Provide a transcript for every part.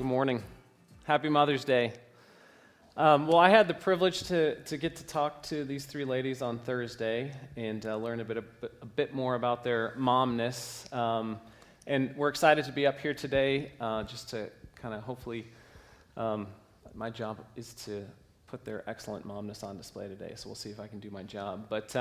Good morning. Happy Mother's Day. Well, I had the privilege to get to talk to these three ladies on Thursday and learn a bit more about their momness. And we're excited to be up here today just to kind of hopefully, my job is to put their excellent momness on display today, so we'll see if I can do my job. But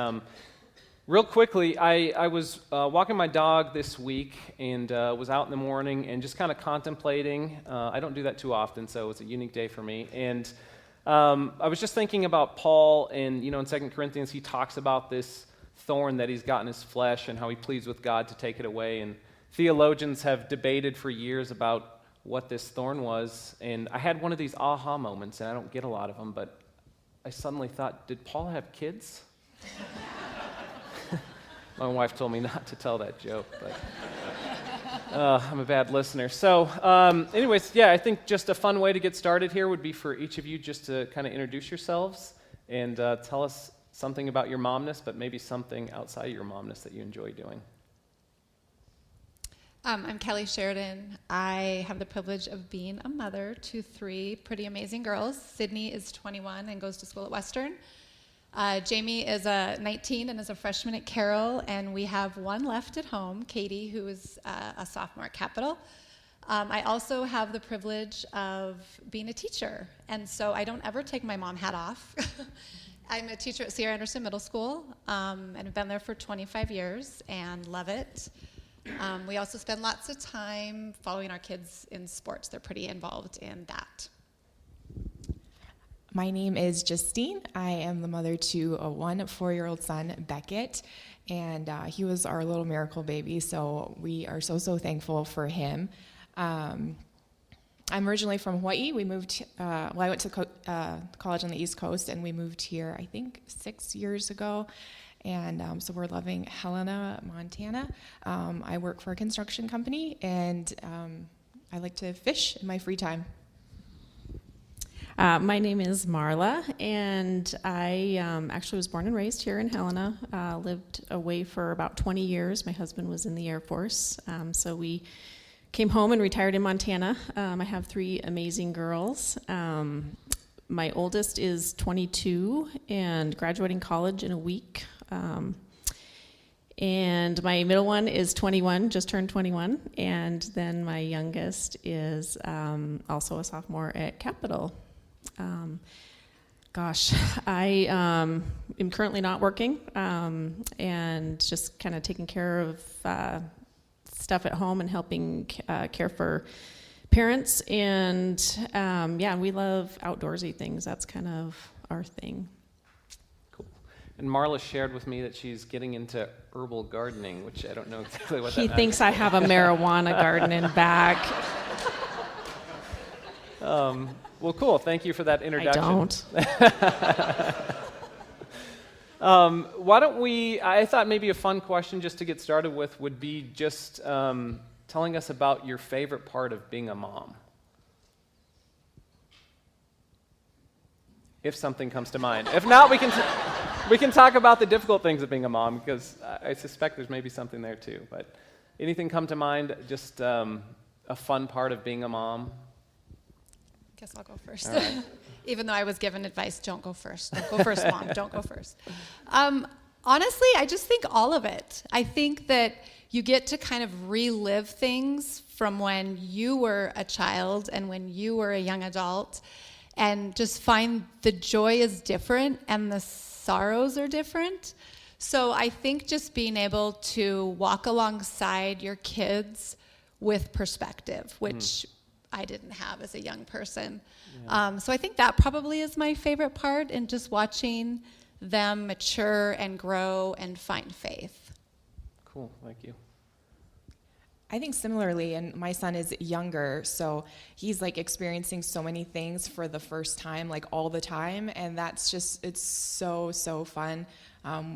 real quickly, I was walking my dog this week and was out in the morning and just kind of contemplating. I don't do that too often, so it was a unique day for me. And I was just thinking about Paul, and in 2 Corinthians, he talks about this thorn that he's got in his flesh and how he pleads with God to take it away. And theologians have debated for years about what this thorn was. And I had one of these aha moments, and I don't get a lot of them, but I suddenly thought, did Paul have kids? My wife told me not to tell that joke, but I'm a bad listener. So anyways, I think just a fun way to get started here would be for each of you just to kind of introduce yourselves and tell us something about your momness, but maybe something outside of your momness that you enjoy doing. I'm Kelly Sheridan. I have the privilege of being a mother to three pretty amazing girls. Sydney is 21 and goes to school at Western. Jamie is 19 and is a freshman at Carroll, and we have one left at home, Katie, who is a sophomore at Capital. I also have the privilege of being a teacher, and so I don't ever take my mom hat off. I'm a teacher at Sierra Anderson Middle School, and I've been there for 25 years and love it. We also spend lots of time following our kids in sports. They're pretty involved in that. My name is Justine. I am the mother to a 4-year-old son, Beckett, and he was our little miracle baby, so we are so thankful for him. I'm originally from Hawaii. We moved, I went to college on the East Coast, and we moved here, I think, 6 years ago, and so we're loving Helena, Montana. I work for a construction company, and I like to fish in my free time. My name is Marla, and I actually was born and raised here in Helena. Lived away for about 20 years. My husband was in the Air Force, so we came home and retired in Montana. I have three amazing girls. My oldest is 22 and graduating college in a week. And my middle one is 21, just turned 21. And then my youngest is also a sophomore at Capital. I am currently not working and just kind of taking care of stuff at home and helping care for parents. And we love outdoorsy things. That's kind of our thing. Cool. And Marla shared with me that she's getting into herbal gardening, which I don't know exactly what that He means. thinks I have a marijuana garden in back. Well, cool. Thank you for that introduction. I don't. Why don't I thought maybe a fun question just to get started with would be just telling us about your favorite part of being a mom. If something comes to mind. If not, we can talk about the difficult things of being a mom, because I suspect there's maybe something there too. But anything come to mind, just a fun part of being a mom? Guess I'll go first. All right. Even though I was given advice, don't go first. Don't go first, Mom. Don't go first. Honestly, I just think all of it. I think that you get to kind of relive things from when you were a child and when you were a young adult, and just find the joy is different and the sorrows are different. So I think just being able to walk alongside your kids with perspective, which I didn't have as a young person. Yeah. So I think that probably is my favorite part, and just watching them mature and grow and find faith. Cool, thank you. I think similarly, and my son is younger, so he's like experiencing so many things for the first time, like all the time, and that's just, it's so fun.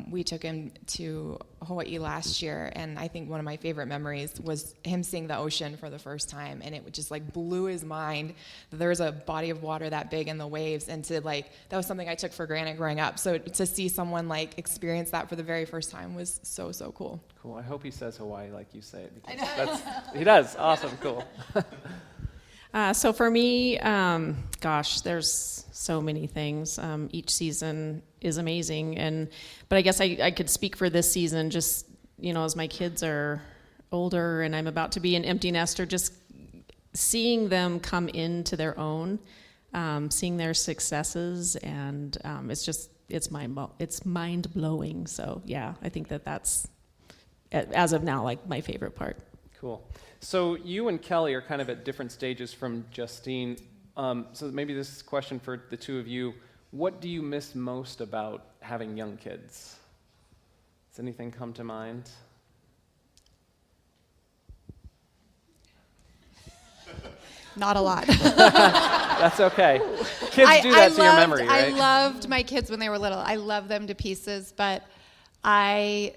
We took him to Hawaii last year, and I think one of my favorite memories was him seeing the ocean for the first time, and it just like blew his mind that there was a body of water that big in the waves, and to like, that was something I took for granted growing up. So to see someone like experience that for the very first time was so cool. Cool. I hope he says Hawaii like you say it, because he does. Awesome. Cool. So for me, there's so many things. Each season is amazing, but I guess I could speak for this season. Just as my kids are older and I'm about to be an empty nester, just seeing them come into their own, seeing their successes, and it's mind blowing. So yeah, I think that's as of now like my favorite part. Cool. So you and Kelly are kind of at different stages from Justine. So maybe this question for the two of you: what do you miss most about having young kids? Does anything come to mind? Not a lot. That's okay. Kids do that to your memory, right? I loved my kids when they were little. I love them to pieces, but I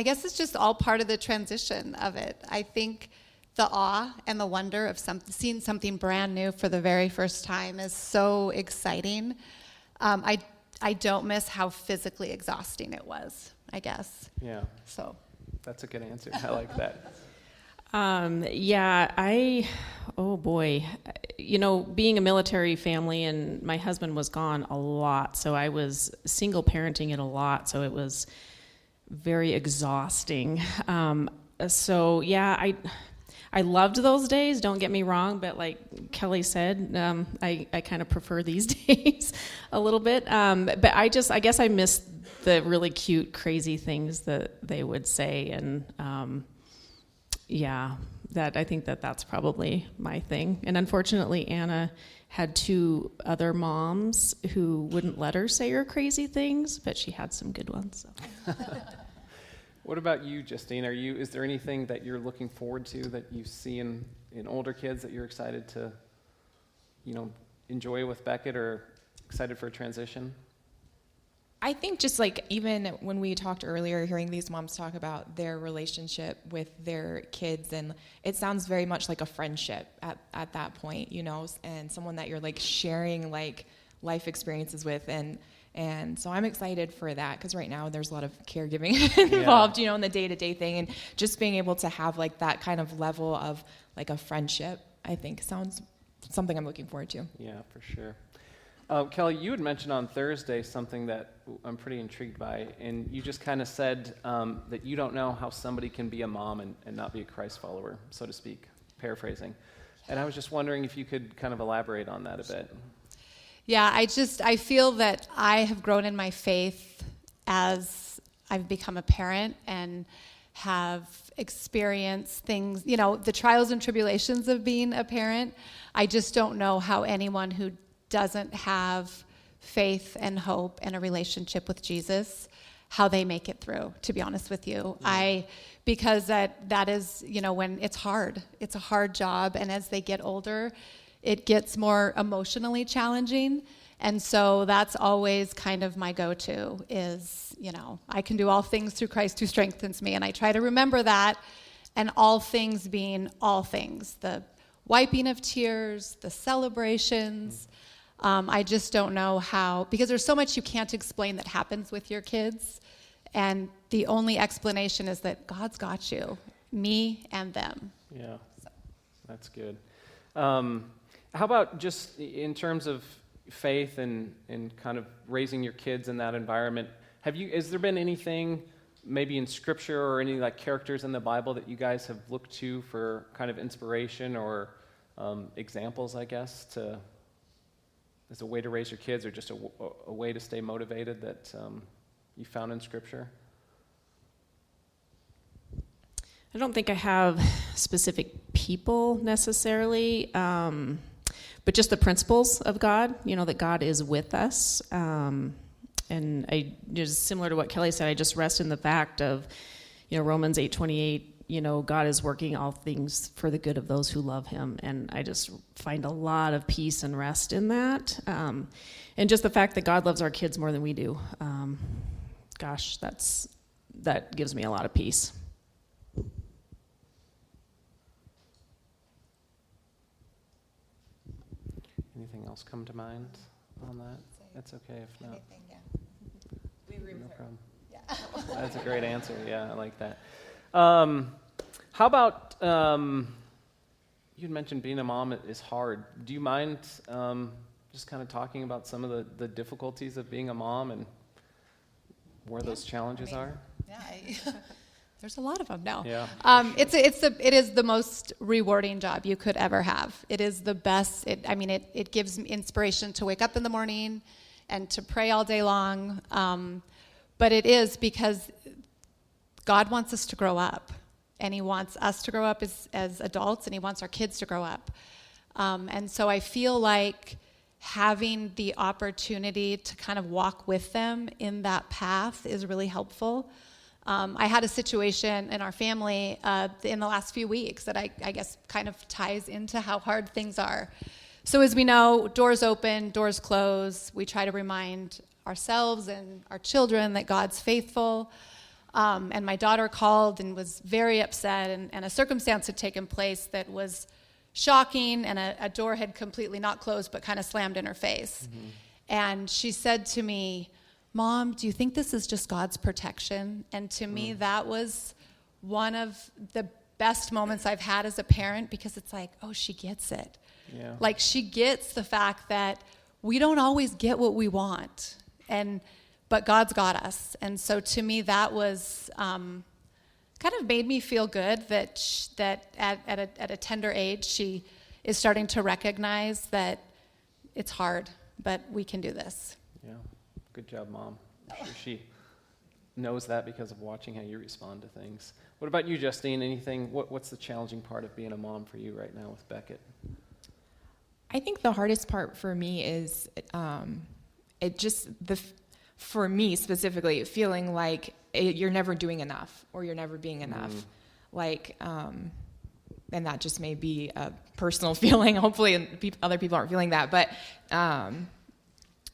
guess it's just all part of the transition of it. I think the awe and the wonder of seeing something brand new for the very first time is so exciting. I don't miss how physically exhausting it was, I guess. Yeah. So that's a good answer. I like that. Oh boy, being a military family, and my husband was gone a lot, so I was single parenting it a lot, so it was very exhausting. I loved those days, don't get me wrong, but like Kelly said, I kind of prefer these days a little bit. But I guess I miss the really cute, crazy things that they would say, and I think that's probably my thing. And unfortunately, Anna had two other moms who wouldn't let her say her crazy things, but she had some good ones. So. What about you, Justine? Is there anything that you're looking forward to that you see in older kids that you're excited to, enjoy with Beckett, or excited for a transition? I think just like even when we talked earlier, hearing these moms talk about their relationship with their kids, and it sounds very much like a friendship at that point, and someone that you're like sharing like life experiences with, and so I'm excited for that, because right now there's a lot of caregiving involved, in the day-to-day thing, and just being able to have like that kind of level of like a friendship, I think sounds something I'm looking forward to. Yeah, for sure. Kelly, you had mentioned on Thursday something that I'm pretty intrigued by, and you just kind of said that you don't know how somebody can be a mom and not be a Christ follower, so to speak, paraphrasing. And I was just wondering if you could kind of elaborate on that a bit. Yeah, I feel that I have grown in my faith as I've become a parent and have experienced things, the trials and tribulations of being a parent. I just don't know how anyone who doesn't have faith and hope and a relationship with Jesus, how they make it through, to be honest with you. Because that is, when it's hard. It's a hard job, and as they get older, it gets more emotionally challenging. And so that's always kind of my go-to is, I can do all things through Christ who strengthens me. And I try to remember that, and all things being all things, the wiping of tears, the celebrations. I just don't know how, because there's so much you can't explain that happens with your kids. And the only explanation is that God's got you, me and them. Yeah, that's good. How about just in terms of faith and kind of raising your kids in that environment? Has there been anything maybe in Scripture or any like characters in the Bible that you guys have looked to for kind of inspiration or examples, I guess, as a way to raise your kids, or just a way to stay motivated that you found in Scripture? I don't think I have specific people necessarily, but just the principles of God, that God is with us. And I just similar to what Kelly said, I just rest in the fact of, Romans 8:28, God is working all things for the good of those who love him. And I just find a lot of peace and rest in that. And just the fact that God loves our kids more than we do. That gives me a lot of peace. Anything else come to mind on that? That's okay if not. No problem. Yeah. That's a great answer. Yeah, I like that. How about you'd mentioned being a mom is hard. Do you mind just kind of talking about some of the difficulties of being a mom and where those challenges are? Yeah, there's a lot of them now. Yeah. It is the most rewarding job you could ever have. It is the best. It gives me inspiration to wake up in the morning and to pray all day long. But it is because God wants us to grow up, and He wants us to grow up as adults, and He wants our kids to grow up. And so I feel like having the opportunity to kind of walk with them in that path is really helpful. I had a situation in our family in the last few weeks that I guess kind of ties into how hard things are. So as we know, doors open, doors close. We try to remind ourselves and our children that God's faithful. And my daughter called and was very upset, and a circumstance had taken place that was shocking, and a door had completely not closed but kind of slammed in her face. Mm-hmm. And she said to me, "Mom, do you think this is just God's protection?" And to me, that was one of the best moments I've had as a parent, because it's like, oh, she gets it. Yeah. Like, she gets the fact that we don't always get what we want, but God's got us. And so to me, that was kind of made me feel good that at a tender age, she is starting to recognize that it's hard, but we can do this. Yeah. Good job, Mom. I'm sure she knows that because of watching how you respond to things. What about you, Justine? Anything? What's the challenging part of being a mom for you right now with Beckett? I think the hardest part for me is for me specifically, feeling like you're never doing enough or you're never being enough. And that just may be a personal feeling. Hopefully other people aren't feeling that. But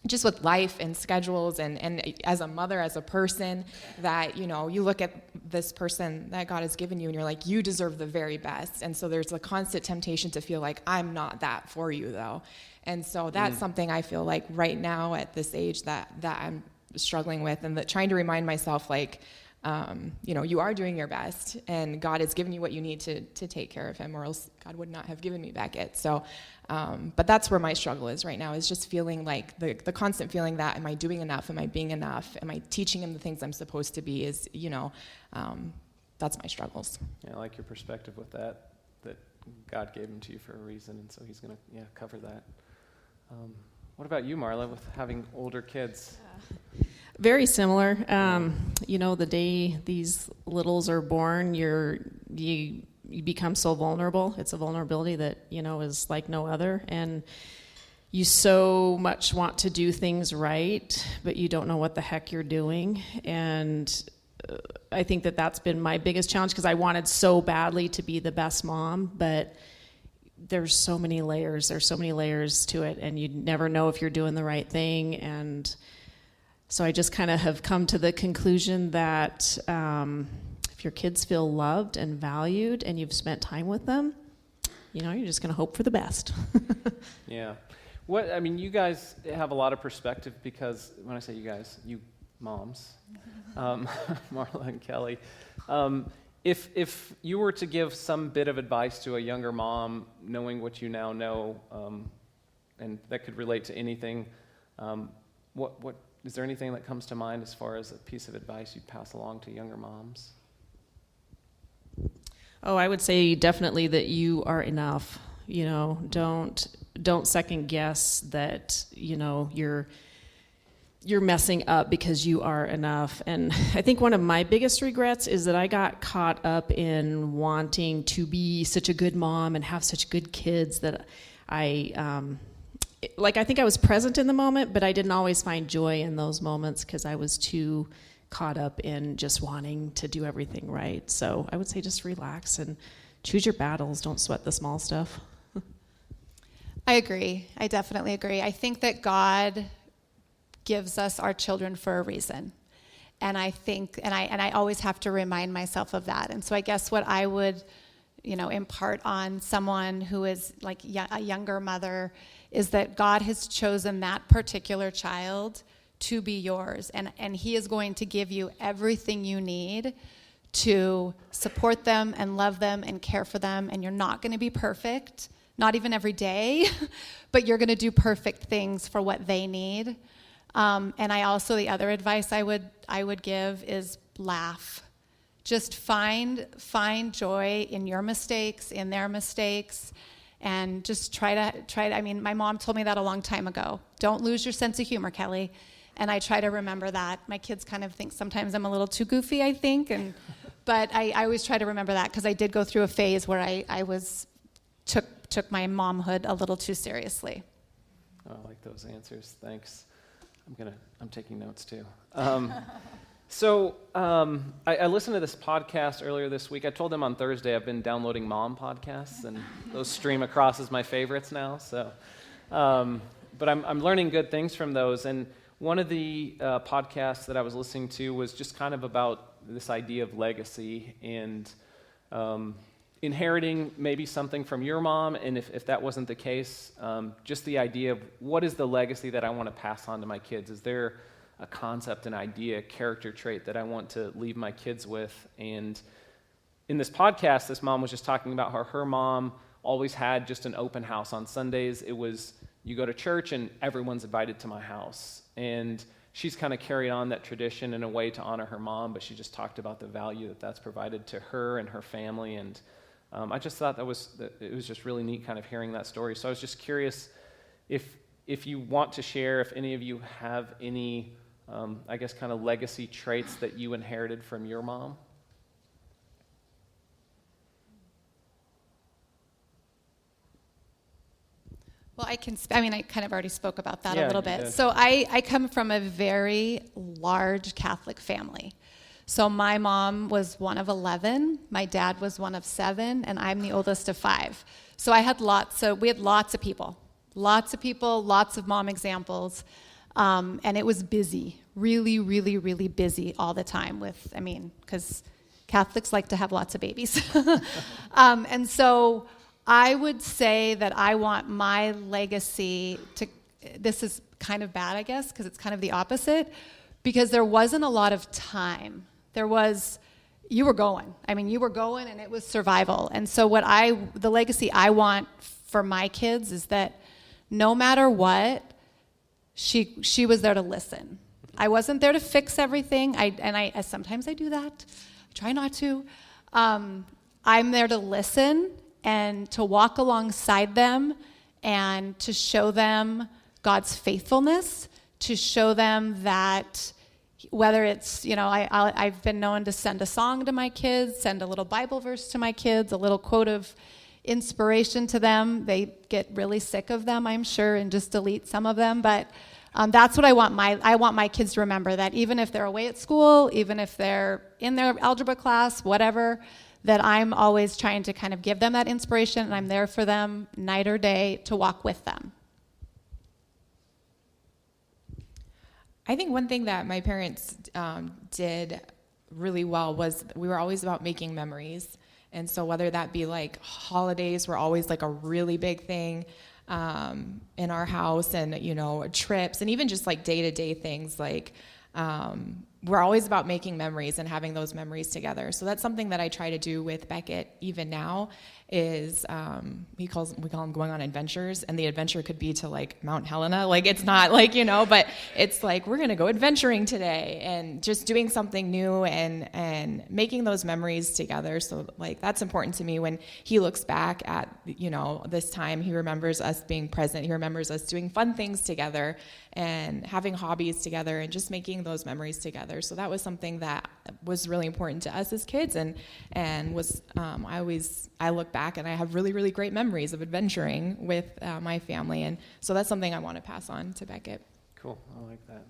just with life and schedules and as a mother, as a person, that, you look at this person that God has given you and you're like, you deserve the very best. And so there's a constant temptation to feel like I'm not that for you, though. And so that's something I feel like right now at this age that I'm struggling with, and that trying to remind myself, like, you are doing your best, and God has given you what you need to take care of him, or else God would not have given me Beckett. So, but that's where my struggle is right now, is just feeling like the constant feeling that, am I doing enough? Am I being enough? Am I teaching him the things I'm supposed to be? That's my struggles. Yeah, I like your perspective with that God gave him to you for a reason, and so he's going to cover that. What about you, Marla, with having older kids? Very similar. The day these littles are born, you become so vulnerable. It's a vulnerability that, is like no other. And you so much want to do things right, but you don't know what the heck you're doing. And I think that's been my biggest challenge, because I wanted so badly to be the best mom, but there's so many layers. There's so many layers to it, and you never know if you're doing the right thing. And so I just kind of have come to the conclusion that if your kids feel loved and valued and you've spent time with them, you're just going to hope for the best. Yeah. You guys have a lot of perspective, because when I say you guys, you moms, Marla and Kelly, if you were to give some bit of advice to a younger mom, knowing what you now know, and that could relate to anything, what is there anything that comes to mind as far as a piece of advice you'd pass along to younger moms? Oh, I would say definitely that you are enough. Don't second guess that, you're messing up, because you are enough. And I think one of my biggest regrets is that I got caught up in wanting to be such a good mom and have such good kids that I think I was present in the moment, but I didn't always find joy in those moments because I was too caught up in just wanting to do everything right. So I would say just relax and choose your battles. Don't sweat the small stuff. I agree. I definitely agree. I think that God gives us our children for a reason. And I think, and I always have to remind myself of that. And so I guess what I would, impart on someone who is like a younger mother is that God has chosen that particular child to be yours. And he is going to give you everything you need to support them and love them and care for them. And you're not going to be perfect, not even every day, but you're going to do perfect things for what they need. And the other advice I would give is laugh. Just find joy in your mistakes, in their mistakes, and just try to, I mean, my mom told me that a long time ago. Don't lose your sense of humor, Kelly. And I try to remember that. My kids kind of think sometimes I'm a little too goofy, I think, but I always try to remember that, because I did go through a phase where I took my momhood a little too seriously. Oh, I like those answers. Thanks. I'm taking notes too. I listened to this podcast earlier this week. I told them on Thursday I've been downloading mom podcasts, and those stream across as my favorites now. So, but I'm learning good things from those. And one of the podcasts that I was listening to was just kind of about this idea of legacy and inheriting maybe something from your mom, and if that wasn't the case, just the idea of what is the legacy that I want to pass on to my kids? Is there a concept, an idea, a character trait that I want to leave my kids with? And in this podcast, this mom was just talking about how her mom always had just an open house on Sundays. It was, you go to church and everyone's invited to my house. And she's kind of carried on that tradition in a way to honor her mom, but she just talked about the value that that's provided to her and her family. And I just thought it was just really neat kind of hearing that story. So I was just curious if you want to share, if any of you have any, I guess, kind of legacy traits that you inherited from your mom. Well, I kind of already spoke about that Yeah, a little you bit. did. So I come from a very large Catholic family. So my mom was one of 11, my dad was one of 7, and I'm the oldest of 5. So we had lots of people, lots of mom examples, and it was busy, really, really, really busy all the time because Catholics like to have lots of babies. And so I would say that I want my legacy this is kind of bad, I guess, because it's kind of the opposite, because there wasn't a lot of time. You were going and it was survival. And so the legacy I want for my kids is that no matter what, she was there to listen. I wasn't there to fix everything. Sometimes I do that. I try not to. I'm there to listen and to walk alongside them and to show them God's faithfulness, to show them that whether it's, I've been known to send a song to my kids, send a little Bible verse to my kids, a little quote of inspiration to them. They get really sick of them, I'm sure, and just delete some of them. But that's what I want my kids to remember, that even if they're away at school, even if they're in their algebra class, whatever, that I'm always trying to kind of give them that inspiration, and I'm there for them night or day to walk with them. I think one thing that my parents did really well was we were always about making memories. And so whether that be like holidays were always like a really big thing in our house, and, trips, and even just like day-to-day things, like we're always about making memories and having those memories together. So that's something that I try to do with Beckett even now, is we call them going on adventures, and the adventure could be to like Mount Helena. Like, it's not like, but it's like, we're going to go adventuring today, and just doing something new and making those memories together. So like, that's important to me. When he looks back at, this time, he remembers us being present. He remembers us doing fun things together and having hobbies together and just making those memories together. So that was something that was really important to us as kids, and was I look back and I have really, really great memories of adventuring with my family, and so that's something I want to pass on to Beckett. Cool, I like that.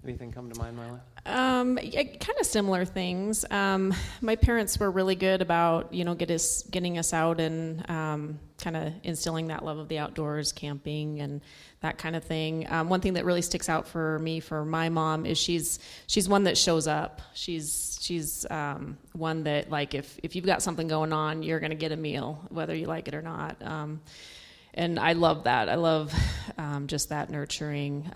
Anything come to mind, Marla? Kind of similar things. My parents were really good about, getting us out and kind of instilling that love of the outdoors, camping, and that kind of thing. One thing that really sticks out for me, for my mom, is she's one that shows up. She's one that, like, if you've got something going on, you're going to get a meal, whether you like it or not. And I love that. I love just that nurturing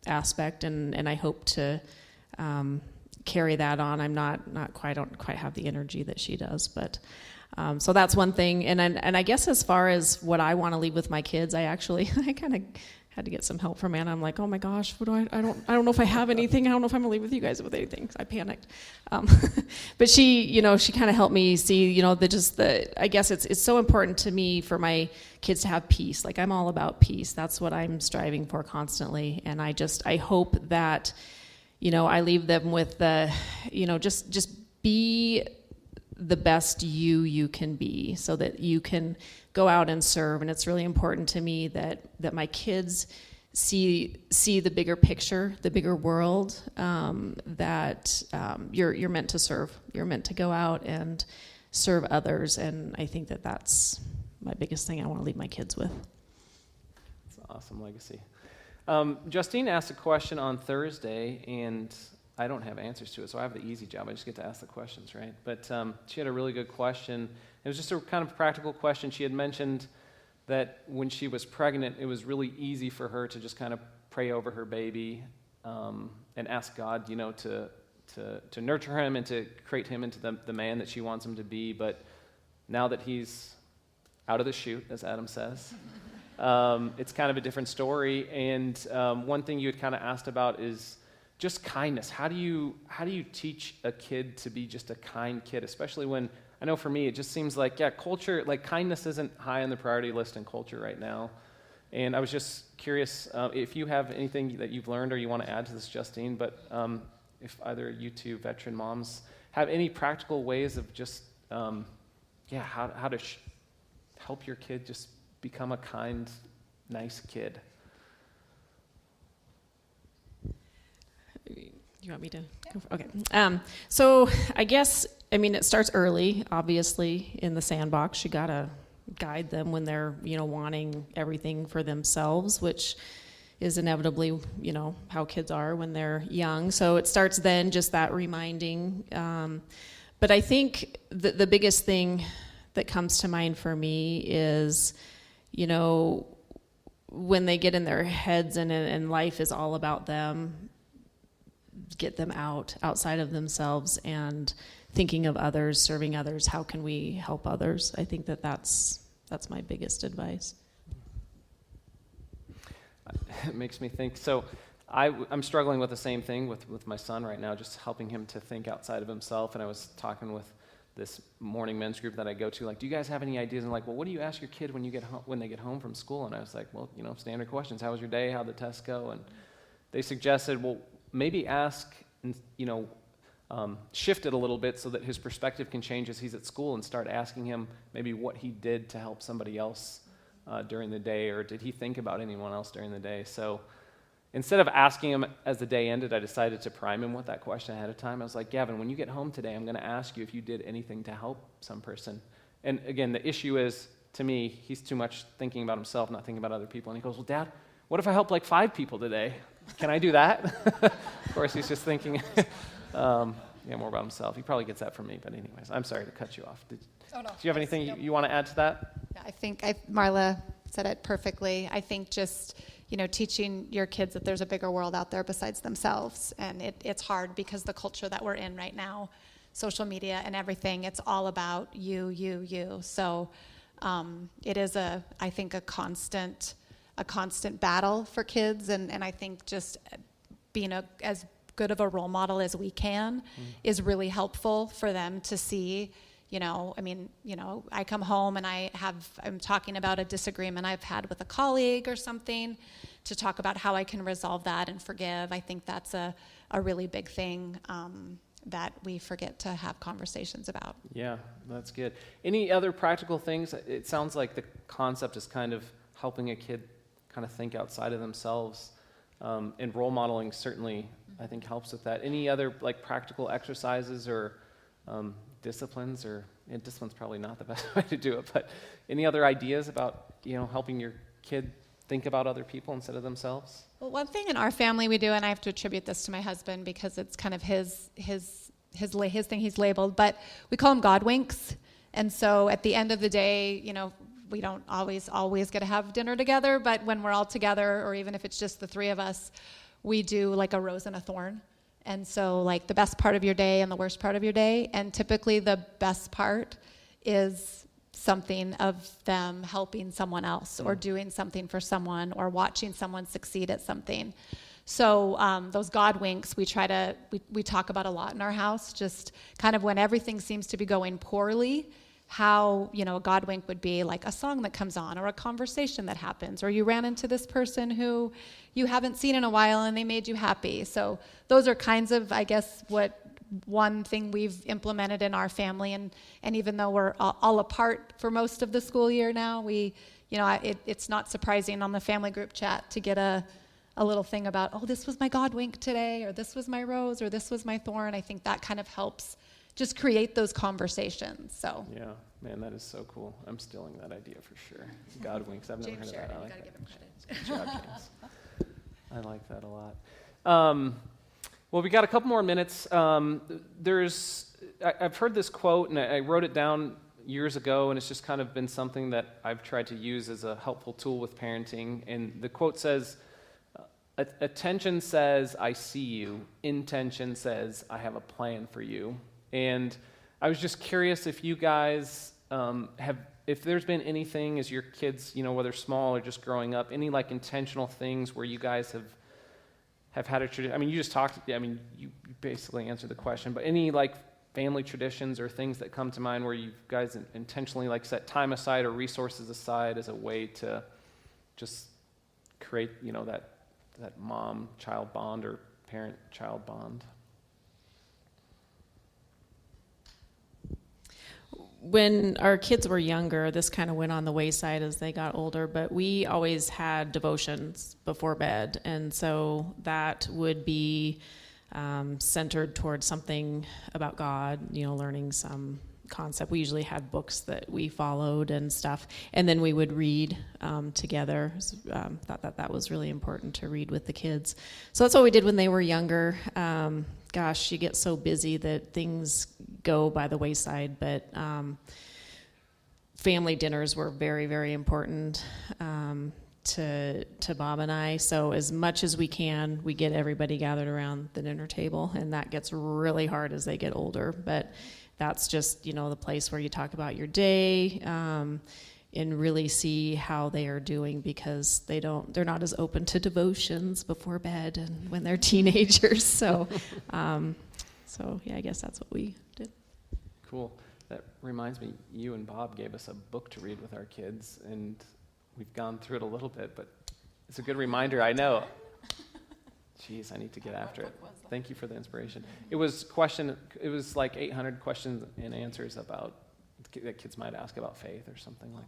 aspect, and I hope to carry that on. I'm not quite, I don't quite have the energy that she does, but so that's one thing. And I guess as far as what I want to leave with my kids, I kind of had to get some help from Anna. I'm like, oh my gosh, what do I don't know if I have anything. I don't know if I'm gonna leave with you guys with anything. I panicked. But she kind of helped me see, I guess it's so important to me for my kids to have peace. Like, I'm all about peace. That's what I'm striving for constantly. And I hope that, I leave them with just be the best you can be, so that you can go out and serve. And it's really important to me that my kids see the bigger picture, the bigger world, that you're meant to serve. You're meant to go out and serve others. And I think that's my biggest thing I want to leave my kids with. It's an awesome legacy. Justine asked a question on Thursday, and I don't have answers to it, so I have the easy job. I just get to ask the questions, right? But she had a really good question. It was just a kind of practical question. She had mentioned that when she was pregnant, it was really easy for her to just kind of pray over her baby and ask God, to nurture him and to create him into the man that she wants him to be. But now that he's out of the chute, as Adam says, it's kind of a different story. And one thing you had kind of asked about is just kindness. How do you teach a kid to be just a kind kid, especially when, I know for me, it just seems like, culture, like kindness isn't high on the priority list in culture right now. And I was just curious if you have anything that you've learned or you want to add to this, Justine, but if either you two veteran moms have any practical ways of just, how to help your kid just become a kind, nice kid. You want me to go for, okay. So I guess, it starts early, obviously, in the sandbox. You got to guide them when they're, wanting everything for themselves, which is inevitably, how kids are when they're young. So it starts then, just that reminding. But I think the biggest thing that comes to mind for me is, when they get in their heads and life is all about them, get them outside of themselves and thinking of others, serving others. How can we help others? I think that's my biggest advice. It makes me think. So I'm struggling with the same thing with my son right now, just helping him to think outside of himself. And I was talking with this morning men's group that I go to, like, do you guys have any ideas? And like, well, what do you ask your kid when they get home from school? And I was like, well, standard questions. How was your day? How'd the test go? And they suggested, well, maybe ask, shift it a little bit so that his perspective can change as he's at school, and start asking him maybe what he did to help somebody else during the day, or did he think about anyone else during the day? So instead of asking him as the day ended, I decided to prime him with that question ahead of time. I was like, Gavin, when you get home today, I'm going to ask you if you did anything to help some person. And again, the issue is, to me, he's too much thinking about himself, not thinking about other people. And he goes, well, Dad, what if I help like 5 people today? Can I do that? Of course, he's just thinking more about himself. He probably gets that from me, but anyways, I'm sorry to cut you off. Do you have anything you want to add to that? I think Marla said it perfectly. I think just, teaching your kids that there's a bigger world out there besides themselves. And it's hard because the culture that we're in right now, social media and everything, it's all about you. So it is I think a constant battle for kids. And I think just being as good of a role model as we can is really helpful for them to see. I come home and I'm talking about a disagreement I've had with a colleague or something, to talk about how I can resolve that and forgive. I think that's a really big thing that we forget to have conversations about. Yeah, that's good. Any other practical things? It sounds like the concept is kind of helping a kid kind of think outside of themselves, and role modeling certainly, I think, helps with that. Any other like practical exercises or disciplines, and discipline's probably not the best way to do it, but any other ideas about, helping your kid think about other people instead of themselves? Well, one thing in our family we do, and I have to attribute this to my husband because it's kind of his thing he's labeled, but we call them God winks. And so at the end of the day, we don't always get to have dinner together, but when we're all together, or even if it's just the 3 of us, we do like a rose and a thorn. And so like the best part of your day and the worst part of your day. And typically the best part is something of them helping someone else or doing something for someone or watching someone succeed at something. So those God winks we talk about a lot in our house, just kind of when everything seems to be going poorly, how, a God wink would be like a song that comes on or a conversation that happens, or you ran into this person who you haven't seen in a while and they made you happy. So those are kinds of, I guess, what one thing we've implemented in our family. And even though we're all apart for most of the school year now, it's not surprising on the family group chat to get a little thing about, oh, this was my God wink today, or this was my rose, or this was my thorn. I think that kind of helps just create those conversations. So Yeah, man, that is so cool. I'm stealing that idea for sure. God winks. I've never heard of that. I like that. Good job, James. I like that a lot. Well, we got a couple more minutes. I've heard this quote, and I wrote it down years ago, and it's just kind of been something that I've tried to use as a helpful tool with parenting. And the quote says, attention says, I see you. Intention says, I have a plan for you. And I was just curious if you guys if there's been anything as your kids, whether small or just growing up, any like intentional things where you guys have had a tradition. I mean, you just talked, you basically answered the question, but any like family traditions or things that come to mind where you guys intentionally like set time aside or resources aside as a way to just create, that mom-child bond or parent-child bond? When our kids were younger, this kind of went on the wayside as they got older, but we always had devotions before bed. And so that would be centered towards something about God, learning some concept. We usually had books that we followed and stuff. And then we would read together. Thought that was really important to read with the kids. So that's what we did when they were younger. Gosh, you get so busy that things go by the wayside, but family dinners were very, very important to Bob and I. So as much as we can, we get everybody gathered around the dinner table, and that gets really hard as they get older. But that's just, the place where you talk about your day and really see how they are doing, because they're not as open to devotions before bed and when they're teenagers. So yeah, I guess that's what we did. Cool. That reminds me, you and Bob gave us a book to read with our kids, and we've gone through it a little bit, but it's a good reminder. I know. Jeez, I need to get after it. Thank you for the inspiration. It was like 800 questions and answers about that kids might ask about faith or something like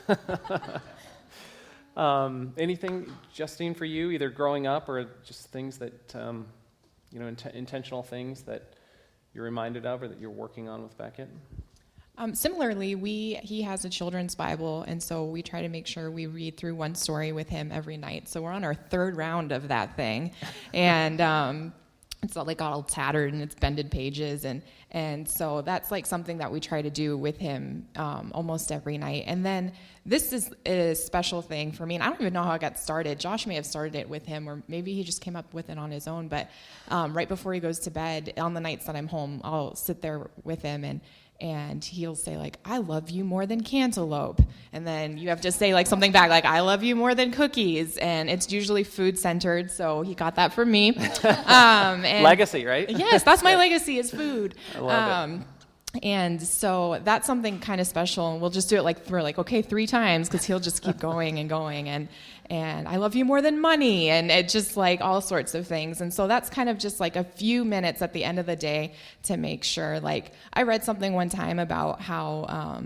that. Anything, Justine, for you, either growing up or just things that, intentional things that you're reminded of or that you're working on with Beckett? Similarly, he has a children's Bible, and so we try to make sure we read through one story with him every night. So we're on our third round of that thing, and it's all like all tattered and it's bended pages, and so that's like something that we try to do with him almost every night. And then this is a special thing for me, and I don't even know how it got started. Josh may have started it with him, or maybe he just came up with it on his own. But right before he goes to bed, on the nights that I'm home, I'll sit there with him, and he'll say, like, I love you more than cantaloupe. And then you have to say, like, something back, like, I love you more than cookies. And it's usually food-centered, so he got that from me. And legacy, right? Yes, that's my legacy, is food. I love it. And so that's something kind of special. And we'll just do it, we're like, okay, 3 times, because he'll just keep going and going. And I love you more than money, and it just like all sorts of things. And so that's kind of just like a few minutes at the end of the day to make sure. Like, I read something one time about how,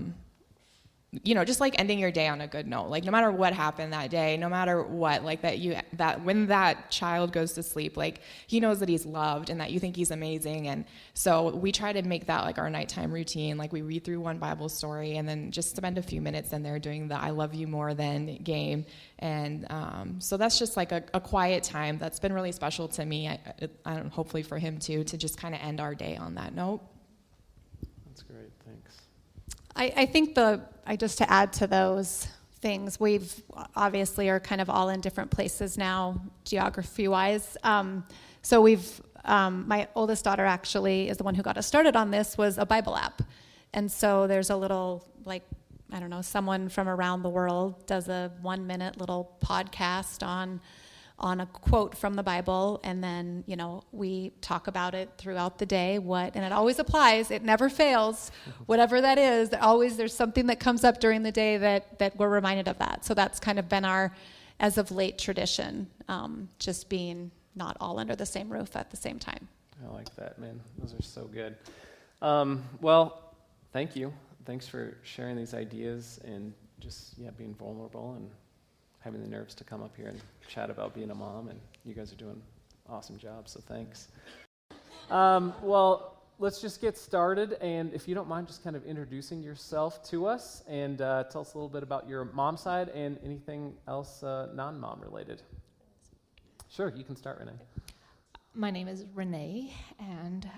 just like ending your day on a good note. Like, no matter what happened that day, no matter what, like that when that child goes to sleep, like, he knows that he's loved and that you think he's amazing. And so we try to make that like our nighttime routine. Like, we read through one Bible story and then just spend a few minutes in there doing the I love you more than game. And so that's just like a quiet time that's been really special to me. Hopefully for him too, to just kind of end our day on that note. That's great. Thanks. I think just to add to those things, we've obviously are kind of all in different places now, geography-wise. So my oldest daughter actually is the one who got us started on this, was a Bible app. And so there's a little, like, I don't know, someone from around the world does a 1-minute little podcast on a quote from the Bible, and then, we talk about it throughout the day, and it always applies, it never fails, whatever that is, there's something that comes up during the day that we're reminded of that. So that's kind of been our, as of late, tradition, just being not all under the same roof at the same time. I like that, man. Those are so good. Well, thank you. Thanks for sharing these ideas and just, being vulnerable and having the nerves to come up here and chat about being a mom, and you guys are doing an awesome job, so thanks. Well, let's just get started, and if you don't mind just kind of introducing yourself to us, and tell us a little bit about your mom side and anything else non-mom related. Sure, you can start, Renee. My name is Renee, and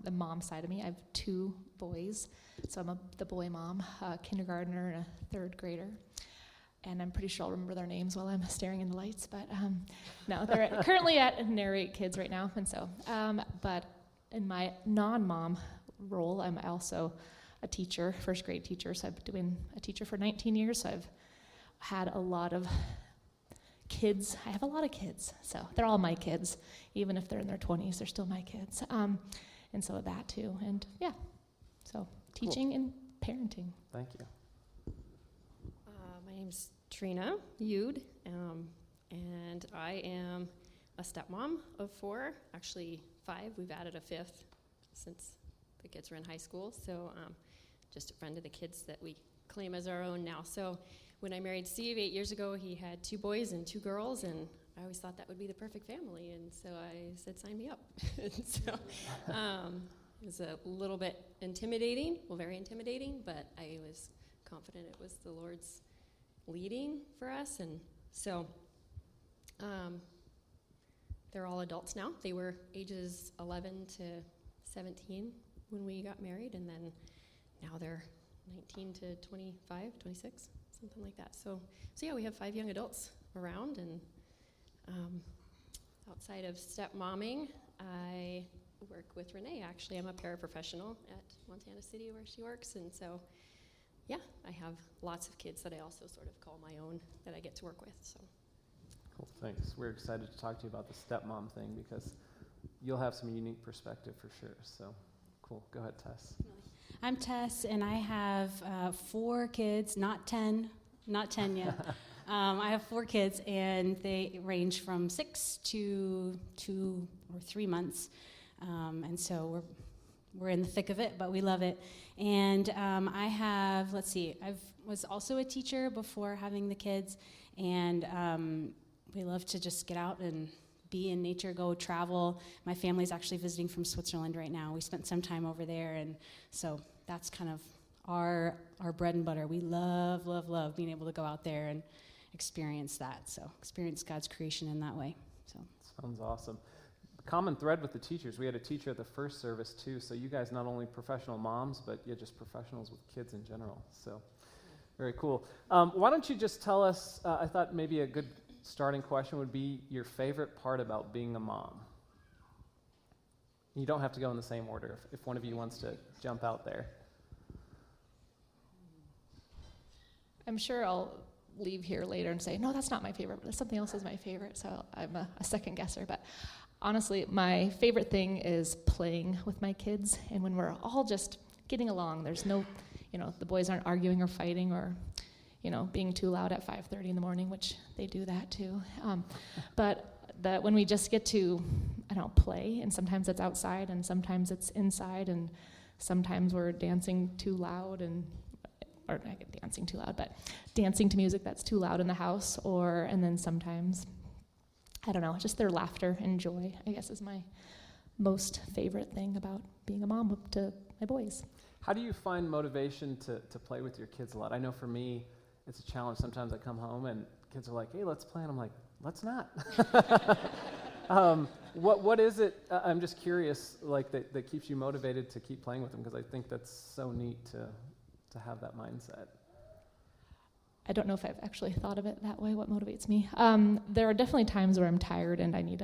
the mom side of me, I have 2 boys, so I'm the boy mom, a kindergartner and a 3rd grader. And I'm pretty sure I'll remember their names while I'm staring in the lights, but no, they're currently at Narrate Kids right now, and so, but in my non-mom role, I'm also a teacher, 1st grade teacher, so I've been a teacher for 19 years, so I've had a lot of kids. I have a lot of kids, so they're all my kids, even if they're in their 20s, they're still my kids, and so that too, and so teaching and parenting. Thank you. My name's Trina Yude, and I am a stepmom of 4, actually 5. We've added a 5th since the kids were in high school, so just a friend of the kids that we claim as our own now. So when I married Steve 8 years ago, he had 2 boys and 2 girls, and I always thought that would be the perfect family, and so I said, sign me up. And so it was a little bit intimidating, very intimidating, but I was confident it was the Lord's leading for us, and so they're all adults now. They were ages 11 to 17 when we got married, and then now they're 19 to 25, 26, something like that. So yeah, we have 5 young adults around, and outside of stepmomming, I work with Renee. Actually, I'm a paraprofessional at Montana City where she works, and so yeah, I have lots of kids that I also sort of call my own that I get to work with. So Cool, thanks. We're excited to talk to you about the stepmom thing because you'll have some unique perspective for sure. So cool. Go ahead, Tess. I'm Tess, and I have 4 kids, not 10 yet. I have 4 kids, and they range from 6 to 2 or 3 months. And so we're in the thick of it, but we love it. And I have, I was also a teacher before having the kids, and we love to just get out and be in nature, go travel. My family's actually visiting from Switzerland right now. We spent some time over there, and so that's kind of our bread and butter. We love, love, love being able to go out there and experience that. So experience God's creation in that way. So Sounds awesome. Common thread with the teachers. We had a teacher at the first service too. So you guys not only professional moms, but you're just professionals with kids in general. So very cool. Why don't you just tell us? I thought maybe a good starting question would be your favorite part about being a mom. You don't have to go in the same order if one of you wants to jump out there. I'm sure I'll leave here later and say, no, that's not my favorite, but something else is my favorite, so I'm a second guesser. But honestly, my favorite thing is playing with my kids, and when we're all just getting along, there's no, the boys aren't arguing or fighting or, being too loud at 5:30 in the morning, which they do that too. But that when we just get to, play, and sometimes it's outside, and sometimes it's inside, and sometimes we're dancing too loud, or not dancing too loud, but dancing to music that's too loud in the house, and then sometimes, just their laughter and joy, I guess, is my most favorite thing about being a mom to my boys. How do you find motivation to play with your kids a lot? I know for me, it's a challenge. Sometimes I come home and kids are like, hey, let's play. And I'm like, let's not. What is it, I'm just curious, that keeps you motivated to keep playing with them? Because I think that's so neat to have that mindset. I don't know if I've actually thought of it that way, what motivates me. There are definitely times where I'm tired and I need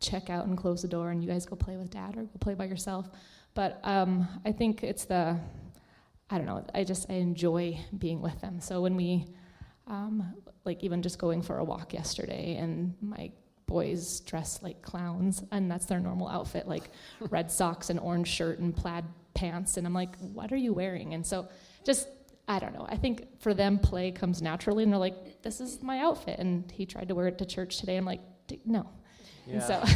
check out and close the door and you guys go play with dad or go play by yourself. But I think it's I don't know, I enjoy being with them. So when we, like even just going for a walk yesterday and my boys dress like clowns and that's their normal outfit, like red socks and orange shirt and plaid pants. And I'm like, what are you wearing? And so just, I don't know. I think for them, play comes naturally, and they're like, "This is my outfit." And he tried to wear it to church today. I'm like, "No." Yeah. And so I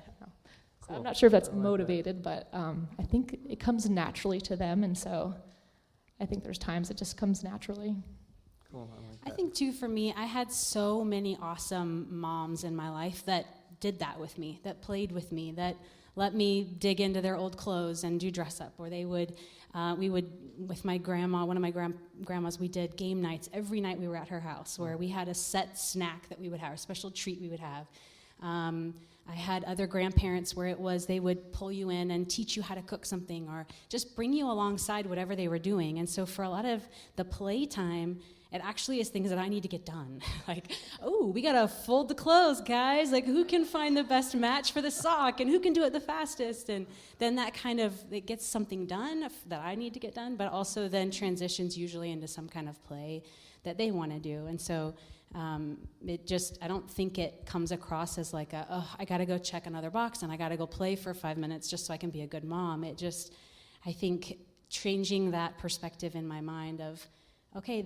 don't know. So Cool. I'm not sure if that's I like that. motivated, but I think it comes naturally to them, and so I think there's times it just comes naturally. Cool. I like I that. think too, for me, I had so many awesome moms in my life that did that with me, that played with me, that let me dig into their old clothes and do dress up, or we would, with my grandma, one of my grandmas, we did game nights. Every night we were at her house where we had a set snack that we would have, a special treat we would have. I had other grandparents where they would pull you in and teach you how to cook something or just bring you alongside whatever they were doing. And so for a lot of the playtime, it actually is things that I need to get done. Like, oh, we gotta fold the clothes, guys. Like, who can find the best match for the sock and who can do it the fastest? And then that it gets something done that I need to get done, but also then transitions usually into some kind of play that they wanna do. And so I don't think it comes across as like I gotta go check another box and I gotta go play for 5 minutes just so I can be a good mom. I think changing that perspective in my mind of, okay,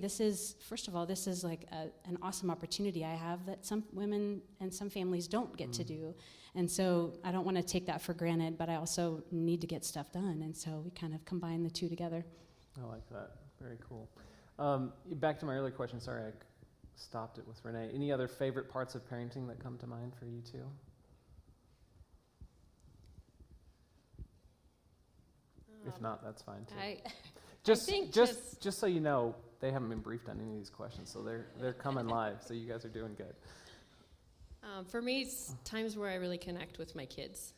first of all, this is like an awesome opportunity I have that some women and some families don't get to do. And so I don't want to take that for granted, but I also need to get stuff done. And so we kind of combine the two together. I like that. Very cool. Back to my earlier question. Sorry, I stopped it with Renee. Any other favorite parts of parenting that come to mind for you two? If not, that's fine too. Just so you know, they haven't been briefed on any of these questions, so they're coming live. So you guys are doing good. For me, it's times where I really connect with my kids.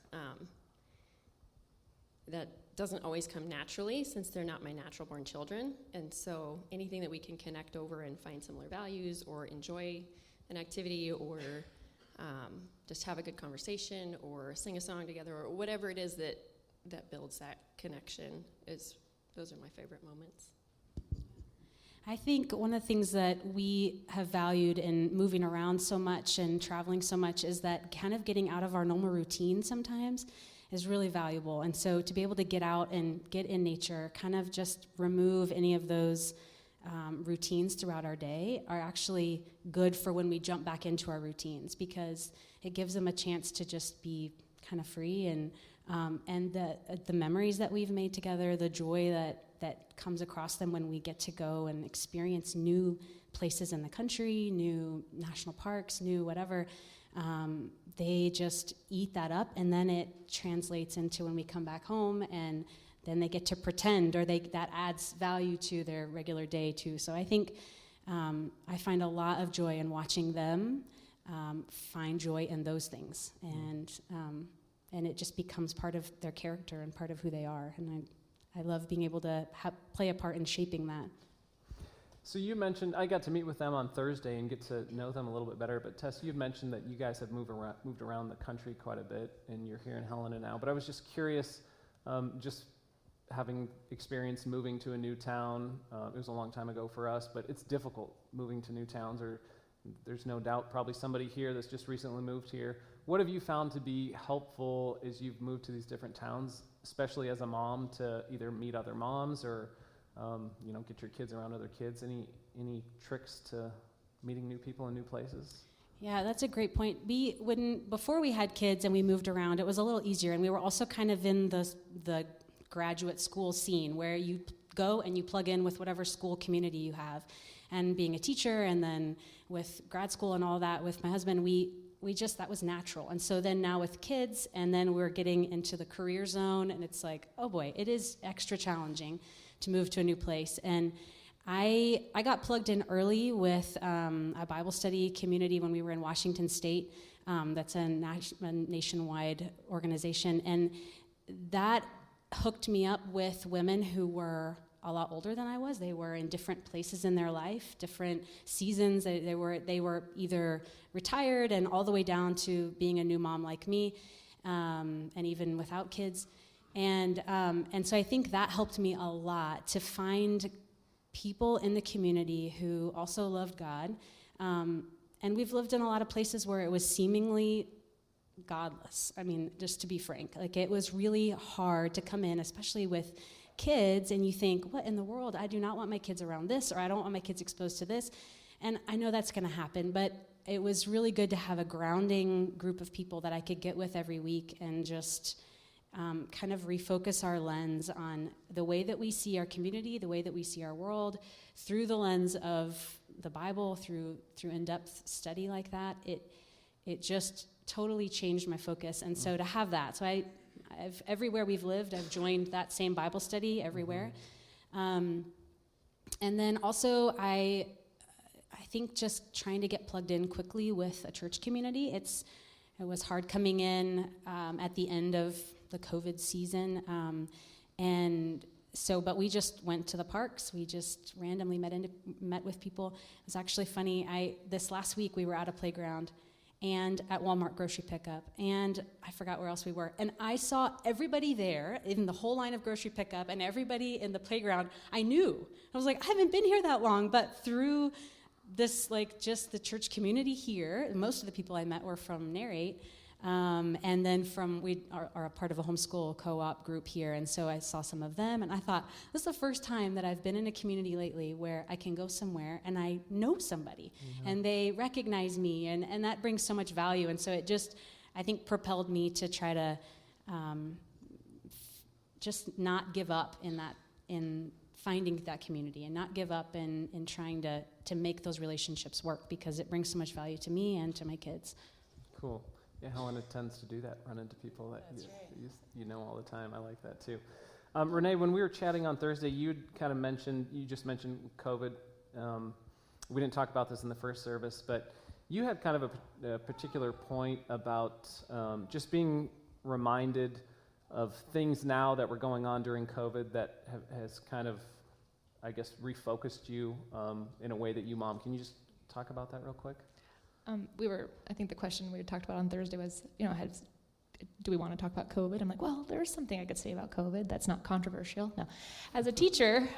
That doesn't always come naturally since they're not my natural-born children. And so anything that we can connect over and find similar values or enjoy an activity or just have a good conversation or sing a song together or whatever it is that builds that connection, those are my favorite moments. I think one of the things that we have valued in moving around so much and traveling so much is that kind of getting out of our normal routine sometimes is really valuable. And so to be able to get out and get in nature, kind of just remove any of those routines throughout our day are actually good for when we jump back into our routines because it gives them a chance to just be kind of free and the memories that we've made together, the joy that comes across them when we get to go and experience new places in the country, new national parks, new whatever, they just eat that up, and then it translates into when we come back home, and then they get to pretend, or that adds value to their regular day too. So I think I find a lot of joy in watching them find joy in those things, and it just becomes part of their character and part of who they are. And I love being able to play a part in shaping that. So you mentioned, I got to meet with them on Thursday and get to know them a little bit better, but Tess, you'd mentioned that you guys have moved around the country quite a bit, and you're here in Helena now. But I was just curious, just having experienced moving to a new town, it was a long time ago for us, but it's difficult moving to new towns, or there's no doubt probably somebody here that's just recently moved here. What have you found to be helpful as you've moved to these different towns, especially as a mom, to either meet other moms or get your kids around other kids? Any tricks to meeting new people in new places? Yeah, that's a great point. Before we had kids and we moved around, it was a little easier, and we were also kind of in the graduate school scene where you go and you plug in with whatever school community you have. And being a teacher, and then with grad school and all that, with my husband, that was natural. And so then now with kids, and then we're getting into the career zone, and it's like, oh boy, it is extra challenging to move to a new place. And I got plugged in early with a Bible study community when we were in Washington State. That's a nationwide organization, and that hooked me up with women who were a lot older than I was. They were in different places in their life, different seasons. They were either retired and all the way down to being a new mom like me, and even without kids. And so I think that helped me a lot to find people in the community who also loved God. And we've lived in a lot of places where it was seemingly godless. I mean, just to be frank, like it was really hard to come in, especially with kids, and you think, what in the world? I do not want my kids around this, or I don't want my kids exposed to this. And I know that's going to happen, but it was really good to have a grounding group of people that I could get with every week and just kind of refocus our lens on the way that we see our community, the way that we see our world, through the lens of the Bible, through in-depth study like that. It just totally changed my focus. And so to have that, so I've everywhere we've lived, I've joined that same Bible study everywhere. And then also I think just trying to get plugged in quickly with a church community. It was hard coming in at the end of the COVID season. But we just went to the parks. We just randomly met with people. It was actually funny. This last week we were at a playground and at Walmart grocery pickup, and I forgot where else we were. And I saw everybody there in the whole line of grocery pickup and everybody in the playground I knew. I was like, I haven't been here that long, but through this, like, just the church community here, most of the people I met were from Narrate, and then we are a part of a homeschool co-op group here, and so I saw some of them, and I thought, this is the first time that I've been in a community lately where I can go somewhere and I know somebody, and they recognize me, and that brings so much value, and so it just, I think, propelled me to try to just not give up in finding that community, and not give up in trying to make those relationships work, because it brings so much value to me and to my kids. Cool. Yeah, Helena tends to do that, run into people that you know all the time. I like that too. Renee, when we were chatting on Thursday, you just mentioned COVID. We didn't talk about this in the first service, but you had kind of a particular point about just being reminded of things now that were going on during COVID that has kind of, I guess, refocused you in a way that you mom. Can you just talk about that real quick? I think the question we talked about on Thursday was, do we want to talk about COVID? I'm like, well, there's something I could say about COVID that's not controversial. No. As a teacher,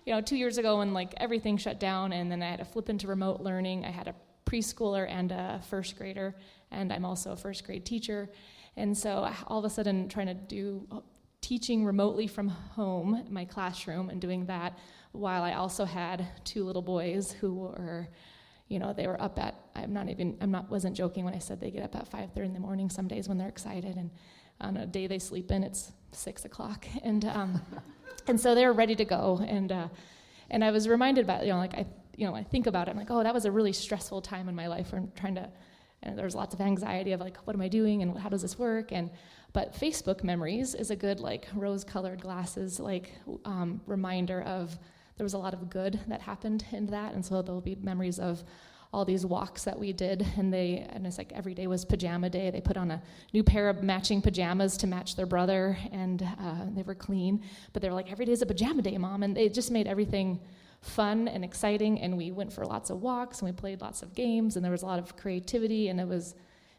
2 years ago when like everything shut down and then I had to flip into remote learning, I had a preschooler and a first grader, and I'm also a first grade teacher. And so all of a sudden trying to do teaching remotely from home, my classroom, and doing that while I also had 2 little boys who were, they were up at, wasn't joking when I said they get up at 5:30 in the morning some days when they're excited, and on a day they sleep in, it's 6 o'clock, and so they're ready to go, and I was reminded about, I think about it, I'm like, oh, that was a really stressful time in my life, and there's lots of anxiety of like, what am I doing, and how does this work, but Facebook memories is a good like rose-colored glasses reminder of there was a lot of good that happened in that, and so there'll be memories of all these walks that we did, and it's like every day was pajama day. They put on a new pair of matching pajamas to match their brother, and they were clean, but they were like, every day is a pajama day, Mom, and it just made everything fun and exciting, and we went for lots of walks, and we played lots of games, and there was a lot of creativity, and it was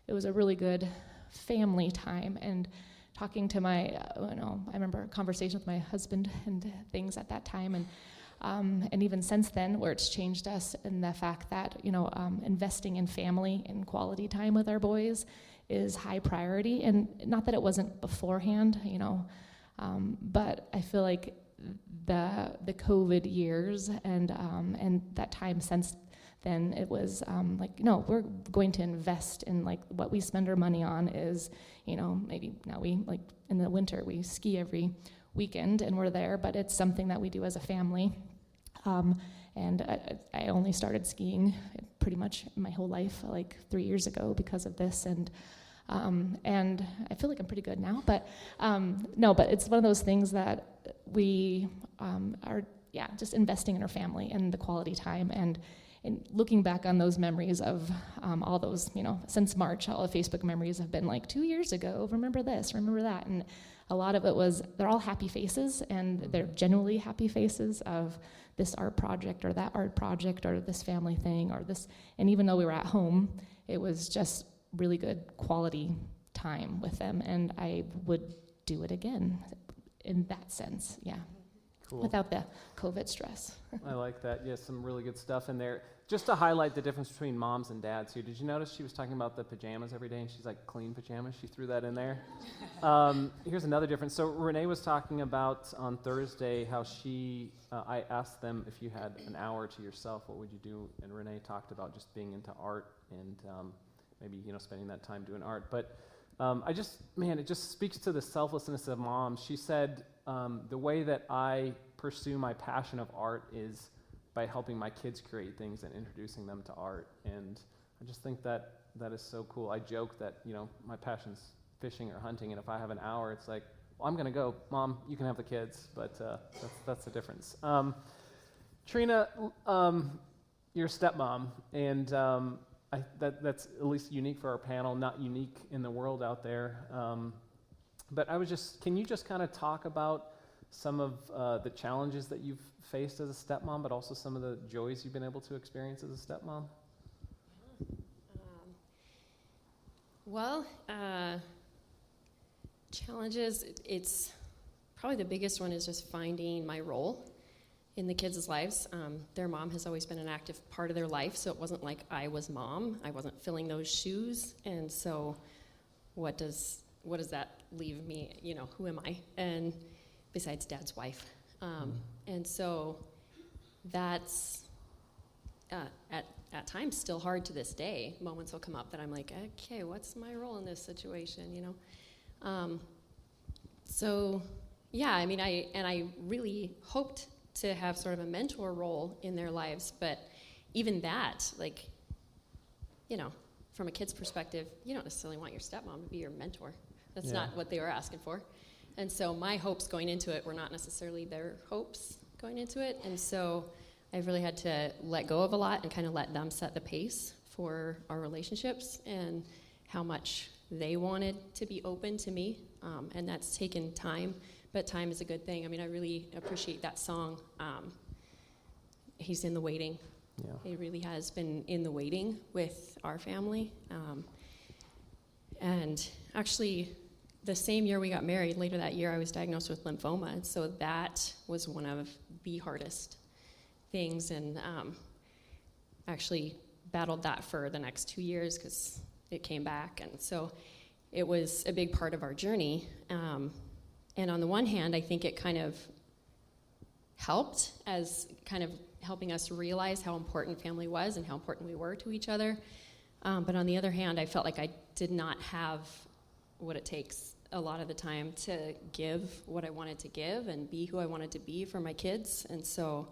a really good family time. And talking to I remember a conversation with my husband and things at that time, and even since then, where it's changed us in the fact that, investing in family and quality time with our boys is high priority. And not that it wasn't beforehand, but I feel like the COVID years and that time since then, it was no, we're going to invest in like what we spend our money on is, maybe now we like in the winter we ski every weekend and we're there, but it's something that we do as a family. And I only started skiing pretty much my whole life, like 3 years ago, because of this. And I feel like I'm pretty good now. But but it's one of those things that we are just investing in our family and the quality time. and looking back on those memories of all those, since March, all the Facebook memories have been like 2 years ago, remember this, remember that. And a lot of it was, they're all happy faces, and they're genuinely happy faces of this art project or that art project or this family thing or this. And even though we were at home, it was just really good quality time with them. And I would do it again in that sense, yeah. Cool. Without the COVID stress. I like that. Yes, some really good stuff in there. Just to highlight the difference between moms and dads here, did you notice she was talking about the pajamas every day, and she's like, clean pajamas? She threw that in there. Here's another difference. So Renee was talking about on Thursday how I asked them, if you had an hour to yourself, what would you do? And Renee talked about just being into art and maybe, spending that time doing art. But it just speaks to the selflessness of moms. She said, the way that I pursue my passion of art is by helping my kids create things and introducing them to art. And I just think that is so cool. I joke that, my passion's fishing or hunting, and if I have an hour, it's like, well, I'm going to go. Mom, you can have the kids, but that's the difference. Trina, you're a stepmom, and that's at least unique for our panel, not unique in the world out there. But can you just kind of talk about some of the challenges that you've faced as a stepmom, but also some of the joys you've been able to experience as a stepmom? Challenges, it's probably the biggest one is just finding my role in the kids' lives. Their mom has always been an active part of their life, so it wasn't like I was mom. I wasn't filling those shoes, and so what does that leave me? Who am I? And besides dad's wife. And so that's at times still hard to this day. Moments will come up that I'm like, okay, what's my role in this situation, So yeah, I really hoped to have sort of a mentor role in their lives, but even that, from a kid's perspective, you don't necessarily want your stepmom to be your mentor. That's not what they were asking for. And so my hopes going into it were not necessarily their hopes going into it. And so I really had to let go of a lot and kind of let them set the pace for our relationships and how much they wanted to be open to me. And that's taken time, but time is a good thing. I really appreciate that song. He's in the waiting. Yeah. He really has been in the waiting with our family. And actually, the same year we got married, later that year, I was diagnosed with lymphoma. And so that was one of the hardest things. And actually battled that for the next 2 years because it came back. And so it was a big part of our journey. And on the one hand, I think it kind of helped as kind of helping us realize how important family was and how important we were to each other. But on the other hand, I felt like I did not have what it takes a lot of the time to give what I wanted to give and be who I wanted to be for my kids. And so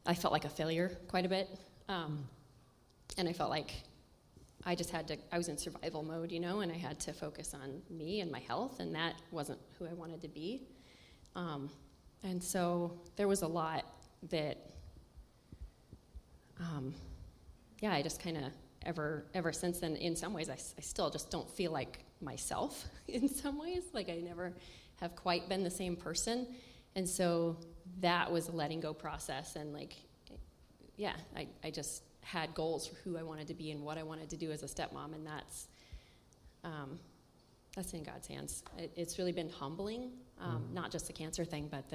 I felt like a failure quite a bit. And I felt like I was in survival mode, and I had to focus on me and my health, and that wasn't who I wanted to be. And so there was a lot that, I just kind of ever since then, in some ways, I still just don't feel like myself in some ways. Like I never have quite been the same person. And so that was a letting go process. And I just had goals for who I wanted to be and what I wanted to do as a stepmom. And that's in God's hands. It's really been humbling, not just the cancer thing, but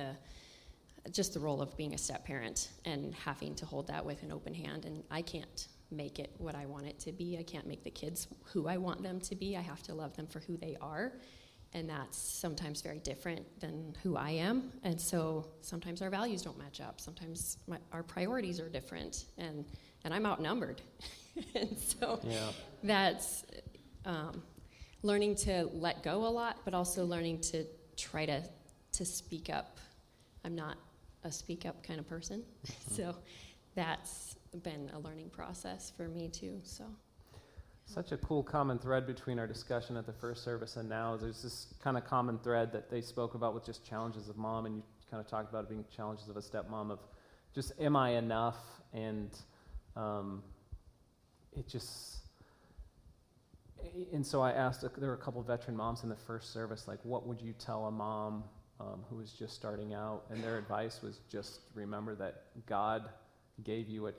just the role of being a step parent and having to hold that with an open hand. And I can't make it what I want it to be. I can't make the kids who I want them to be. I have to love them for who they are. And that's sometimes very different than who I am. And so sometimes our values don't match up. Sometimes our priorities are different. And I'm outnumbered. And so that's learning to let go a lot, but also learning to try to speak up. I'm not a speak up kind of person. So that's been a learning process for me too. So such a cool common thread between our discussion at the first service and now. There's this kind of common thread that they spoke about with just challenges of mom, and you kind of talked about it being challenges of a stepmom, of just am I enough, and it just, and so I asked, there were a couple of veteran moms in the first service, like, what would you tell a mom who was just starting out? And their advice was just remember that God gave you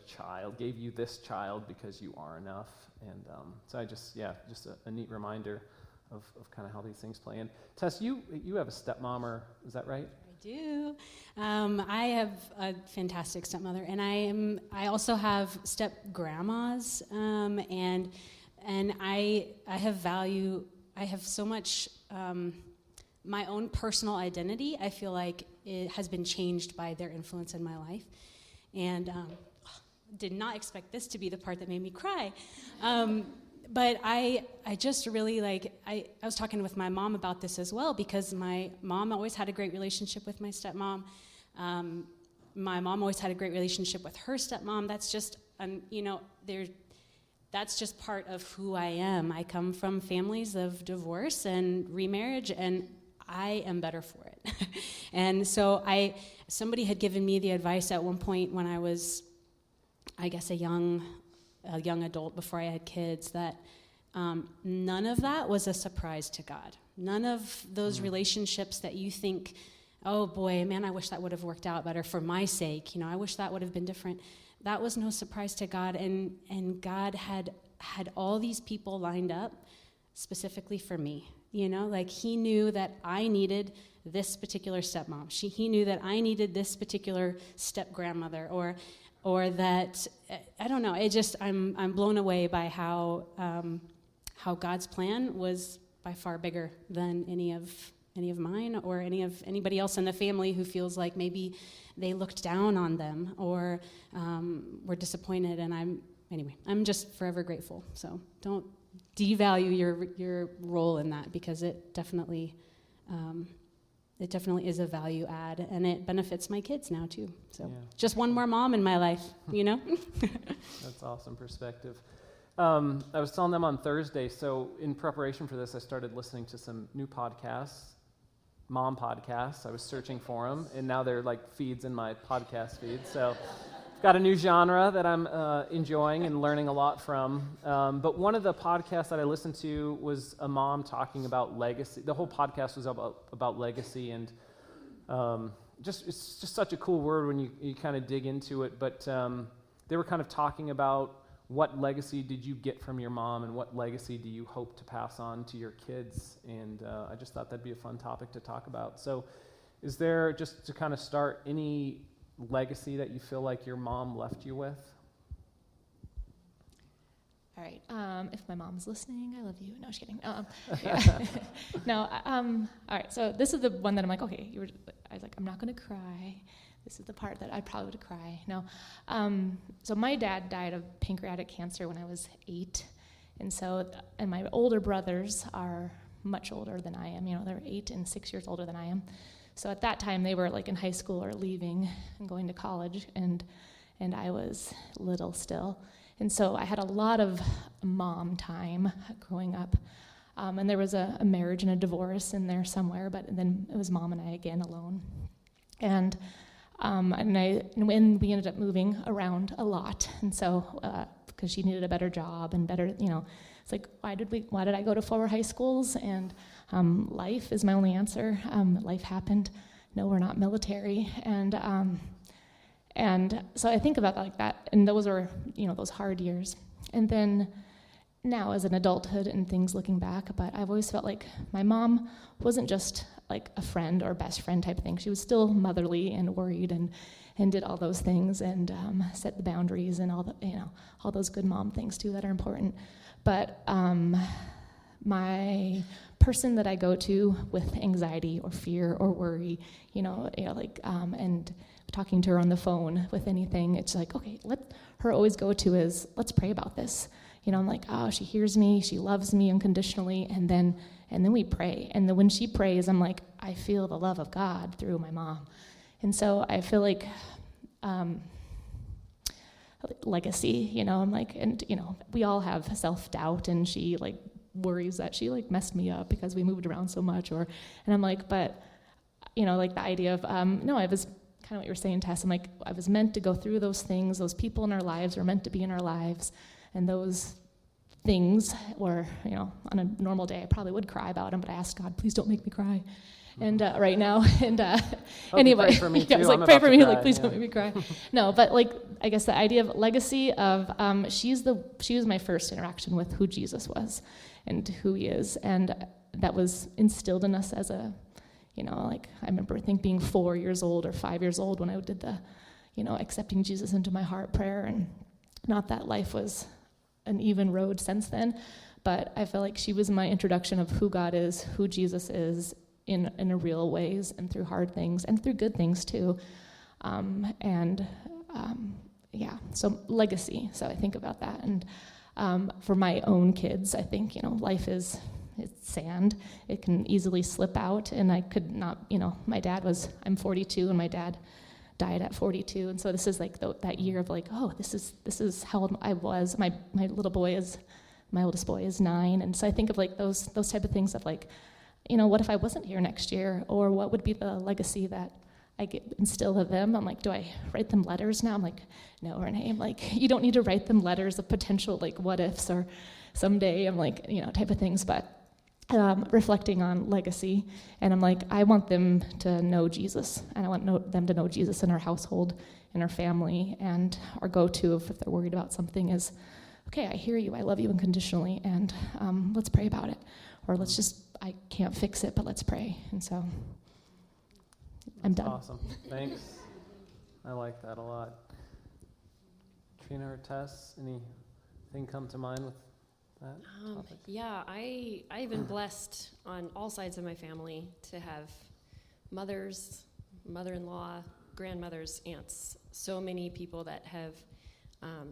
this child because you are enough. And so I just a neat reminder of kind of how these things play in. Tess, you have a stepmom, or is that right? I do. I have a fantastic stepmother, and I also have step grandmas, and I have so much. My own personal identity, I feel like it has been changed by their influence in my life, and did not expect this to be the part that made me cry. But I just really I was talking with my mom about this as well, because my mom always had a great relationship with my stepmom. My mom always had a great relationship with her stepmom. That's just, that's just part of who I am. I come from families of divorce and remarriage, and I am better for it. And so somebody had given me the advice at one point when I was, I guess, a young adult before I had kids, that none of that was a surprise to God. None of those relationships that you think, oh boy, man, I wish that would have worked out better for my sake. I wish that would have been different. That was no surprise to God, and God had all these people lined up specifically for me. He knew that I needed this particular stepmom. He knew that I needed this particular step grandmother, or that, I don't know. I'm blown away by how God's plan was by far bigger than any of mine or anybody else in the family who feels like maybe they looked down on them or were disappointed. And I'm just forever grateful. So don't devalue your role in that, because it definitely is a value add, and it benefits my kids now too. So just one more mom in my life, That's awesome perspective. I was telling them on Thursday, so in preparation for this, I started listening to some new podcasts, mom podcasts. I was searching for them, and now they're like feeds in my podcast feed. So I've got a new genre that I'm enjoying and learning a lot from. But one of the podcasts that I listened to was a mom talking about legacy. The whole podcast was about legacy, and it's just such a cool word when you kind of dig into it. But they were kind of talking about what legacy did you get from your mom, and what legacy do you hope to pass on to your kids? And I just thought that'd be a fun topic to talk about. So is there, just to kind of start, any legacy that you feel like your mom left you with? All right. If my mom's listening, I love you. No, just kidding. No. All right. So this is the one that I'm like, okay. I was like, I'm not going to cry. This is the part that I probably would cry. No. So my dad died of pancreatic cancer when I was 8, and my older brothers are much older than I am. They're 8 and 6 years older than I am. So at that time, they were like in high school or leaving and going to college, and I was little still. And so I had a lot of mom time growing up. And there was a marriage and a divorce in there somewhere, but then it was mom and I again alone. And when we ended up moving around a lot, and so because she needed a better job and better, it's like, why did I go to 4 high schools? And life is my only answer. Life happened. No, we're not military. And so I think about that like that, and those are, those hard years. And then now as an adulthood and things looking back, but I've always felt like my mom wasn't just like a friend or best friend type of thing. She was still motherly and worried and did all those things and set the boundaries and all those good mom things too that are important. But my person that I go to with anxiety or fear or worry, and talking to her on the phone with anything, it's like, okay, her always go to is, let's pray about this. I'm like, oh, she hears me, she loves me unconditionally, and then we pray. And then when she prays, I'm like, I feel the love of God through my mom. And so I feel like legacy, I'm like, and we all have self-doubt, and she like worries that she like messed me up because we moved around so much, and I'm like, but like the idea of no, I was kind of what you were saying, Tess. I'm like, I was meant to go through those things. Those people in our lives were meant to be in our lives. And those things were, on a normal day, I probably would cry about them, but I asked God, please don't make me cry. And right now, and anyway, pray for me too. I was I'm like, pray about for to me, cry, like, please yeah. don't make me cry. No, but like, I guess the idea of legacy of, she was my first interaction with who Jesus was and who he is. And that was instilled in us as a, like, I remember being 4 years old or 5 years old when I did the, accepting Jesus into my heart prayer. And not that life was an even road since then, but I feel like she was my introduction of who God is, who Jesus is, in a real ways, and through hard things and through good things too. So legacy. So I think about that. And for my own kids, I think, life it's sand. It can easily slip out, and I could not, I'm 42 and my dad died at 42. And so this is like that year of like, oh, this is how old I was. My oldest boy is 9. And so I think of like those type of things of like, what if I wasn't here next year? Or what would be the legacy that I instill of them? I'm like, do I write them letters now? I'm like, no, Renee. I'm like, you don't need to write them letters of potential like what ifs or someday. I'm like, type of things. But reflecting on legacy, and I'm like, I want them to know Jesus, and I want them to know Jesus in our household, in our family, and our go-to if they're worried about something is, okay, I hear you, I love you unconditionally, and let's pray about it. Or I can't fix it, but let's pray. And so I'm done. Awesome. Thanks. I like that a lot. Trina or Tess, anything come to mind with that topic? Yeah, I've been blessed on all sides of my family to have mothers, mother-in-law, grandmothers, aunts, so many people that have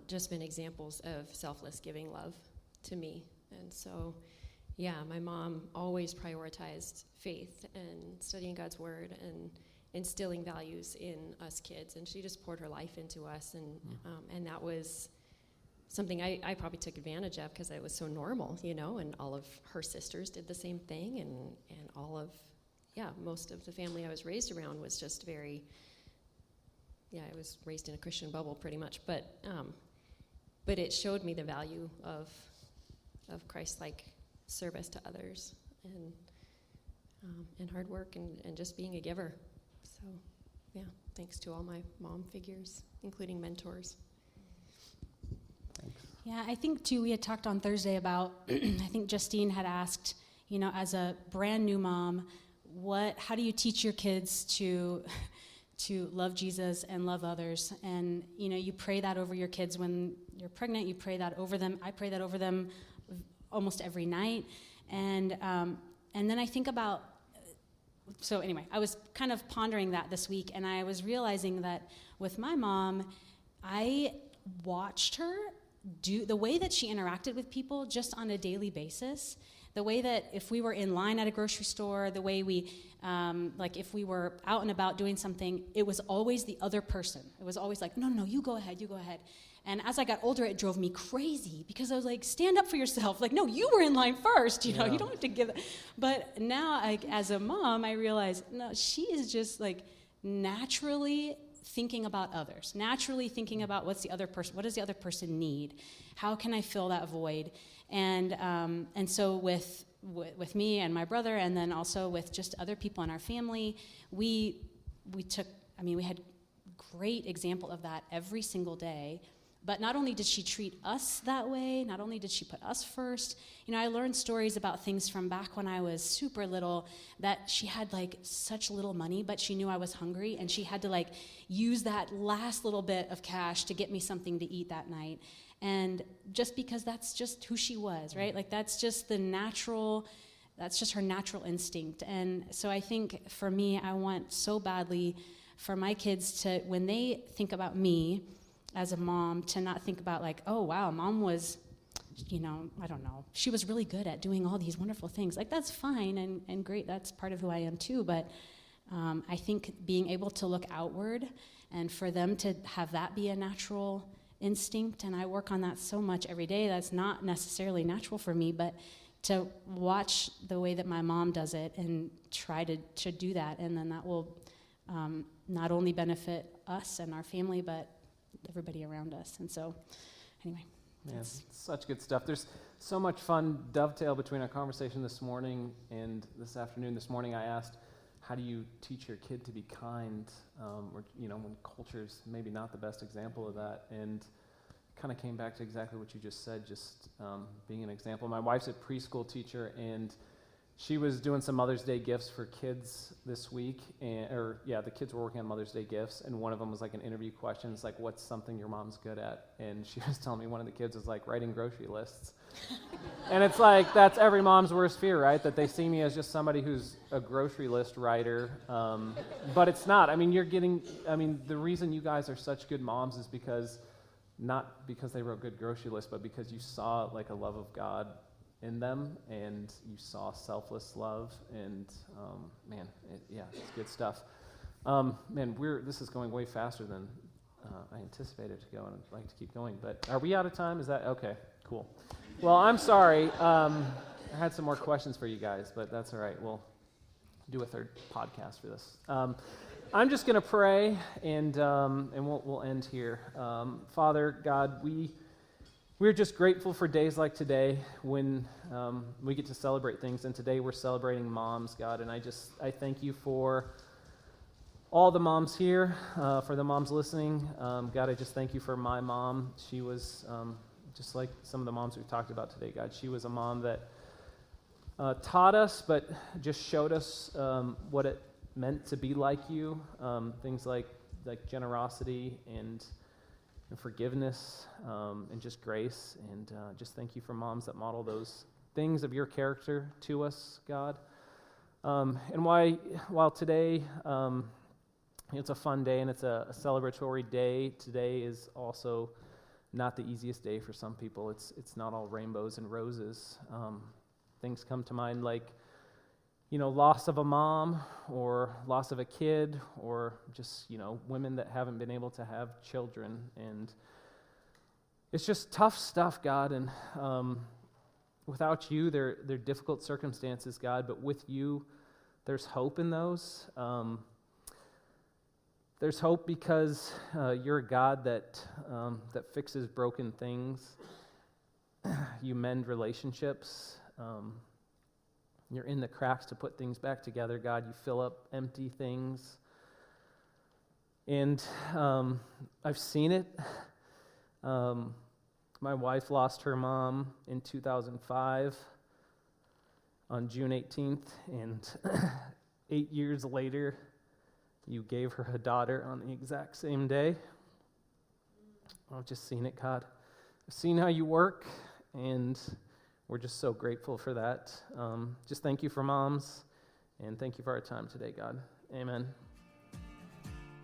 just been examples of selfless giving love to me. And so, yeah, my mom always prioritized faith and studying God's word and instilling values in us kids, and she just poured her life into us, and that was something I probably took advantage of because it was so normal, and all of her sisters did the same thing, and most of the family I was raised around was just very, I was raised in a Christian bubble pretty much, but it showed me the value of Christ-like service to others and hard work and just being a giver. So, yeah, thanks to all my mom figures, including mentors. Yeah, I think too, we had talked on Thursday about, I think Justine had asked, as a brand new mom, how do you teach your kids to love Jesus and love others? And, you pray that over your kids when you're pregnant, you pray that over them. I pray that over them almost every night. And then I think about, so anyway, I was kind of pondering that this week, and I was realizing that with my mom, I watched her do the way that she interacted with people just on a daily basis, the way that if we were in line at a grocery store, the way we, if we were out and about doing something, it was always the other person. It was always like, no, you go ahead. And as I got older, it drove me crazy because I was like, stand up for yourself. Like, no, you were in line first, you don't have to give it. But now, as a mom, I realize, no, she is just like naturally thinking about others, naturally thinking about what does the other person need? How can I fill that void? And so with me and my brother, and then also with just other people in our family, we had great example of that every single day. But not only did she treat us that way, not only did she put us first, I learned stories about things from back when I was super little, that she had like such little money, but she knew I was hungry, and she had to like use that last little bit of cash to get me something to eat that night. And just because that's just who she was, right? Like that's just her natural instinct. And so I think for me, I want so badly for my kids to, when they think about me as a mom, to not think about like, oh wow, mom was, I don't know, she was really good at doing all these wonderful things. Like that's fine and great, that's part of who I am too, but I think being able to look outward and for them to have that be a natural instinct, and I work on that so much every day, that's not necessarily natural for me, but to watch the way that my mom does it and try to do that, and then that will not only benefit us and our family, but everybody around us. And so, anyway. Man, such good stuff. There's so much fun dovetail between our conversation this morning and this afternoon. This morning I asked, how do you teach your kid to be kind? Or, when culture's maybe not the best example of that. And kind of came back to exactly what you just said, just being an example. My wife's a preschool teacher, and she was doing some Mother's Day gifts for kids this week, the kids were working on Mother's Day gifts, and one of them was like an interview question. It's like, what's something your mom's good at? And she was telling me one of the kids was like writing grocery lists. And it's like, that's every mom's worst fear, right? That they see me as just somebody who's a grocery list writer. But it's not. The reason you guys are such good moms is not because they wrote good grocery lists, but because you saw like a love of God in them, and you saw selfless love, and it's good stuff. This is going way faster than I anticipated to go, and I'd like to keep going, but are we out of time? Is that okay? Cool. Well, I'm sorry. I had some more questions for you guys, but that's all right. We'll do a third podcast for this. I'm just going to pray, and we'll end here. Father God, we're just grateful for days like today when we get to celebrate things, and today we're celebrating moms, God, and I thank you for all the moms here, for the moms listening. God, I just thank you for my mom. She was just like some of the moms we've talked about today, God. She was a mom that taught us, but just showed us what it meant to be like you, things like generosity and forgiveness, and just grace, and just thank you for moms that model those things of your character to us, God. And while today it's a fun day and it's a celebratory day, today is also not the easiest day for some people. It's not all rainbows and roses. Things come to mind like, loss of a mom, or loss of a kid, or just, women that haven't been able to have children. And it's just tough stuff, God. And without you, they're difficult circumstances, God. But with you, there's hope in those. There's hope because you're a God that fixes broken things. You mend relationships. You're in the cracks to put things back together, God. You fill up empty things. And I've seen it. My wife lost her mom in 2005 on June 18th, and 8 years later, you gave her a daughter on the exact same day. I've just seen it, God. I've seen how you work, and we're just so grateful for that. Just thank you for moms, and thank you for our time today, God. Amen.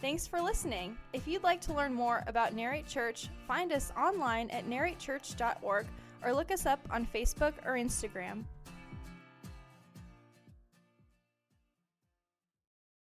Thanks for listening. If you'd like to learn more about Narrate Church, find us online at narratechurch.org or look us up on Facebook or Instagram.